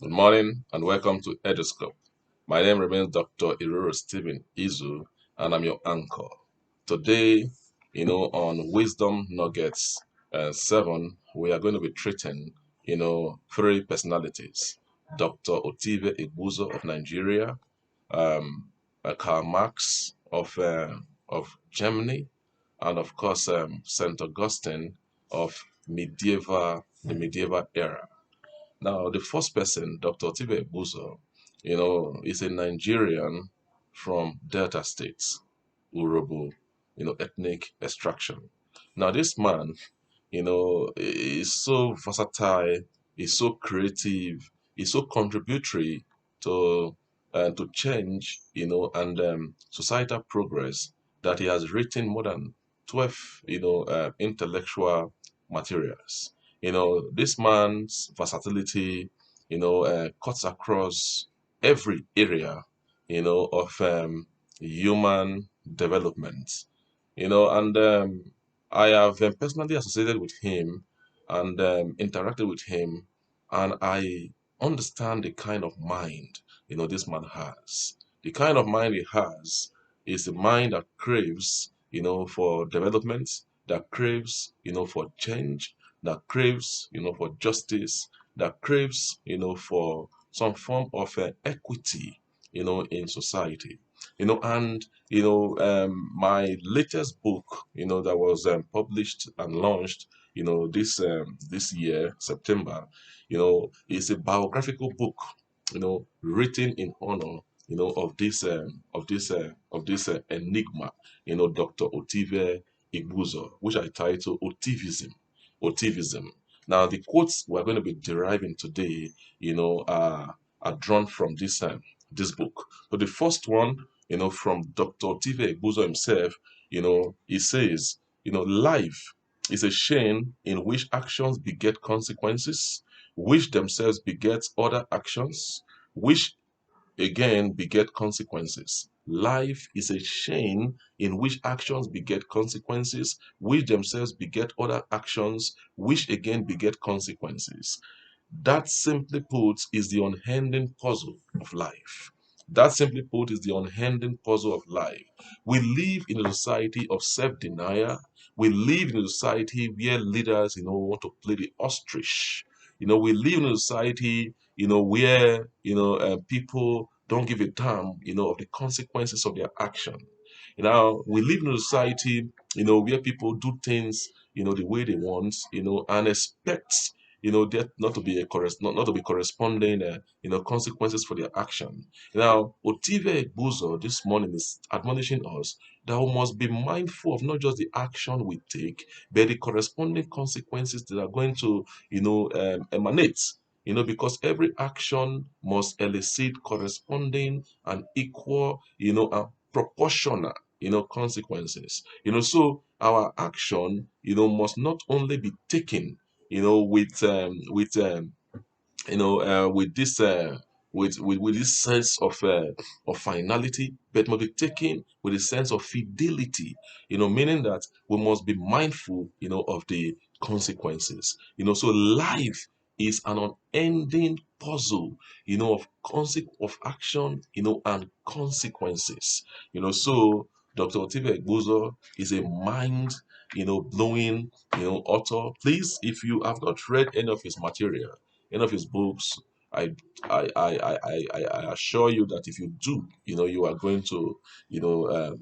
Good morning and welcome to Eduscope. My name remains Dr. Iruro Stephen Izu, and I'm your anchor. Today, on Wisdom Nuggets 7, we are going to be treating, three personalities. Dr. Otive Igbuzor of Nigeria, um, Karl Marx of Germany, and of course, St. Augustine of the medieval era. Now, the first person, Dr. Tibe Buzo, is a Nigerian from Delta States, Urobo, ethnic extraction. Now, this man, is so versatile, is so creative, is so contributory to change, and societal progress that he has written more than 12, intellectual materials. This man's versatility, cuts across every area, of human development, and I have personally associated with him and interacted with him, and I understand the kind of mind this man has. The kind of mind he has is a mind that craves for development, that craves for change, that craves for justice, that craves for some form of equity in society. And my latest book, that was published and launched, this year, September, is a biographical book, written in honor, of this enigma, Dr. Otive Igbuzor, which I title Otivism. Otivism. Now, the quotes we're going to be deriving today, are drawn from this book. So the first one, from Dr. Otive Igbuzor himself, he says, life is a chain in which actions beget consequences, which themselves beget other actions, which again beget consequences. Life is a chain in which actions beget consequences, which themselves beget other actions, which again beget consequences. That simply put is the unending puzzle of life. That simply put is the unending puzzle of life. We live in a society of self-denial. We live in a society where leaders, want to play the ostrich. We live in a society, where, people don't give a damn, of the consequences of their action. We live in a society, where people do things, the way they want, and expect there not to be not to be corresponding consequences for their action. Now, Otive Buzo this morning is admonishing us that we must be mindful of not just the action we take, but the corresponding consequences that are going to emanate. Because every action must elicit corresponding and equal, and proportional consequences. So our action must not only be taken with this with this sense of finality, but must be taken with a sense of fidelity, meaning that we must be mindful of the consequences. So life is an unending puzzle of action and consequences. So Dr. Otive Egbuzo is a mind blowing author. Please, if you have not read any of his material, any of his books, I I assure you that if you do, you are going to, you're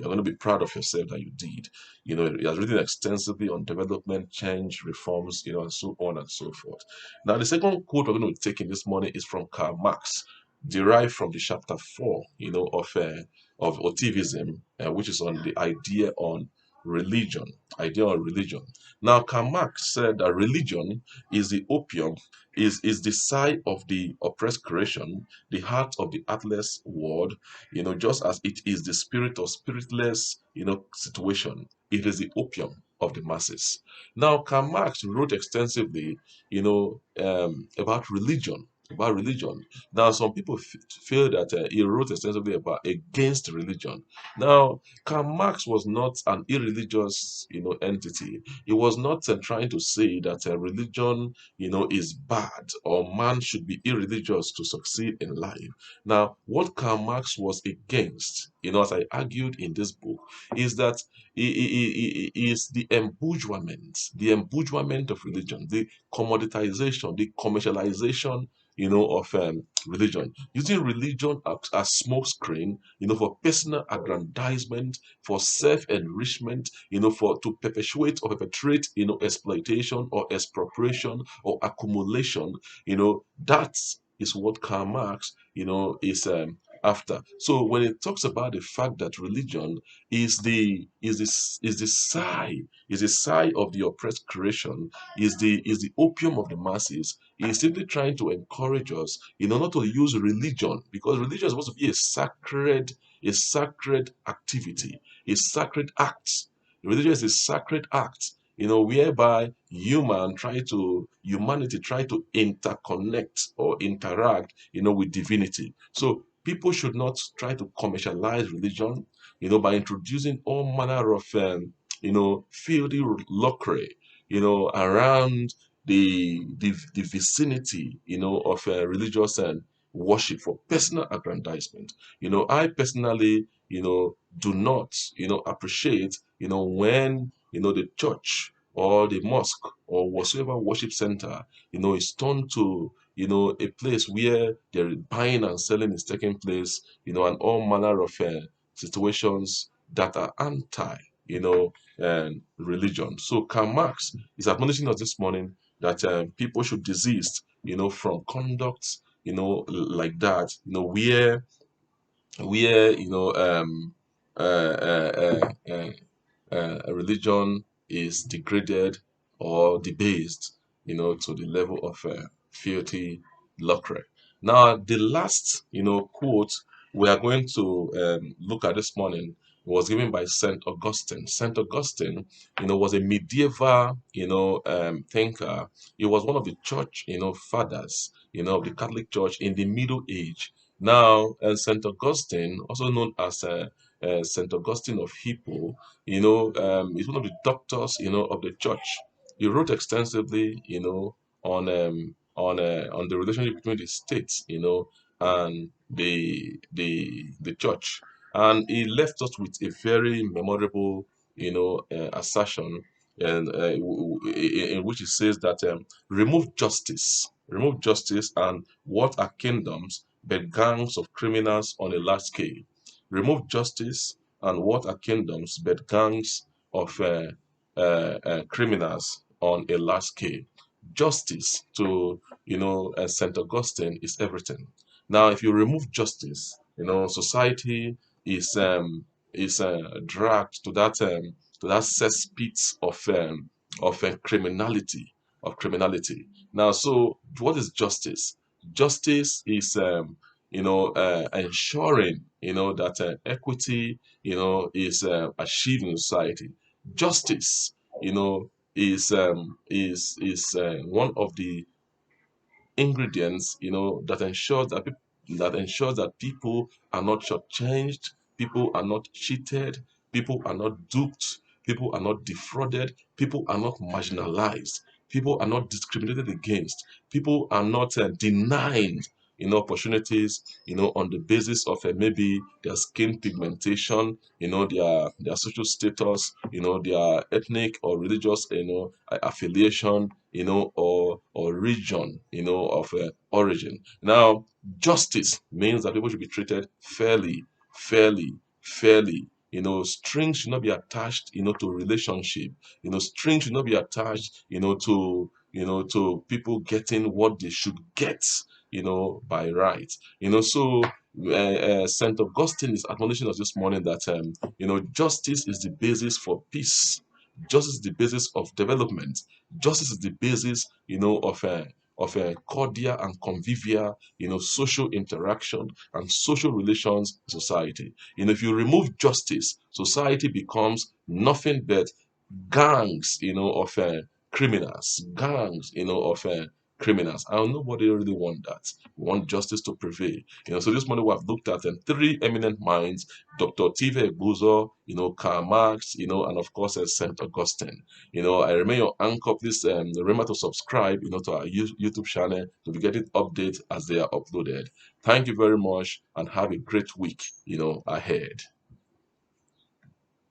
going to be proud of yourself that you did. He has written extensively on development, change, reforms, and so on and so forth. Now, the second quote we're going to be taking this morning is from Karl Marx, derived from the chapter 4, of Otivism, which is on the religion, idea on religion. Now, Karl Marx said that religion is the opium, is the sigh of the oppressed creation, the heart of the heartless world, just as it is the spirit of spiritless, situation. It is the opium of the masses. Now, Karl Marx wrote extensively, about religion. about religion. Now, some people feel that he wrote extensively about against religion. Now, Karl Marx was not an irreligious, entity. He was not trying to say that religion, is bad or man should be irreligious to succeed in life. Now, what Karl Marx was against, as I argued in this book, is that is the embouchment of religion, the commoditization, the commercialization, of religion, using religion as smoke screen, for personal aggrandizement, for self-enrichment, for to perpetuate or perpetrate, exploitation or expropriation or accumulation. That is what Karl Marx, is after. So when it talks about the fact that religion is the sigh of the oppressed creation, is the opium of the masses, is simply trying to encourage us, not to use religion, because religion is supposed to be a sacred activity, a sacred act. Religion is a sacred act, whereby humanity try to interconnect or interact, with divinity. So people should not try to commercialize religion, by introducing all manner of, filthy lucre, around the vicinity, of religious and worship for personal aggrandizement. I personally, do not, appreciate, when, the church or the mosque or whatsoever worship center, is turned to, a place where there is buying and selling is taking place, and all manner of situations that are anti, religion. So Karl Marx is admonishing us this morning that people should desist, from conduct, like that, where a religion is degraded or debased, to the level of filthy lucre. Now, the last, quote we are going to look at this morning was given by Saint Augustine. Saint Augustine, was a medieval, thinker. He was one of the church, fathers, of the Catholic Church in the Middle Age. Now, Saint Augustine, also known as Saint Augustine of Hippo, is one of the doctors, of the church. He wrote extensively, on the relationship between the states, and the church, and he left us with a very memorable, assertion, and in which he says that remove justice, and what are kingdoms but gangs of criminals on a large scale. Remove justice, and what are kingdoms but gangs of criminals on a large scale. Justice to, Saint Augustine is everything. Now, if you remove justice, society is dragged to that cesspit of criminality. Now, so what is justice? Justice is, ensuring, that equity, is achieved in society. Justice, is one of the ingredients, that people are not shortchanged, people are not cheated, people are not duped, people are not defrauded, people are not marginalized, people are not discriminated against, people are not denied, opportunities, on the basis of maybe their skin pigmentation, their social status, their ethnic or religious, affiliation, or region, of origin. Now, justice means that people should be treated fairly, fairly, fairly. Strings should not be attached, to relationship. Strings should not be attached, to people getting what they should get, by right. So Saint Augustine is admonishing us this morning that justice is the basis for peace. Justice is the basis of development. Justice is the basis, of a cordial and convivial, social interaction and social relations in society. If you remove justice, society becomes nothing but gangs, of criminals, gangs, of criminals. And nobody really want that. We want justice to prevail. So this morning we have looked at three eminent minds: Dr. Otive, Igbuzor, Karl Marx, and of course Saint Augustine. I remain your anchor. Please remember to subscribe, to our YouTube channel to be getting updates as they are uploaded. Thank you very much and have a great week, ahead.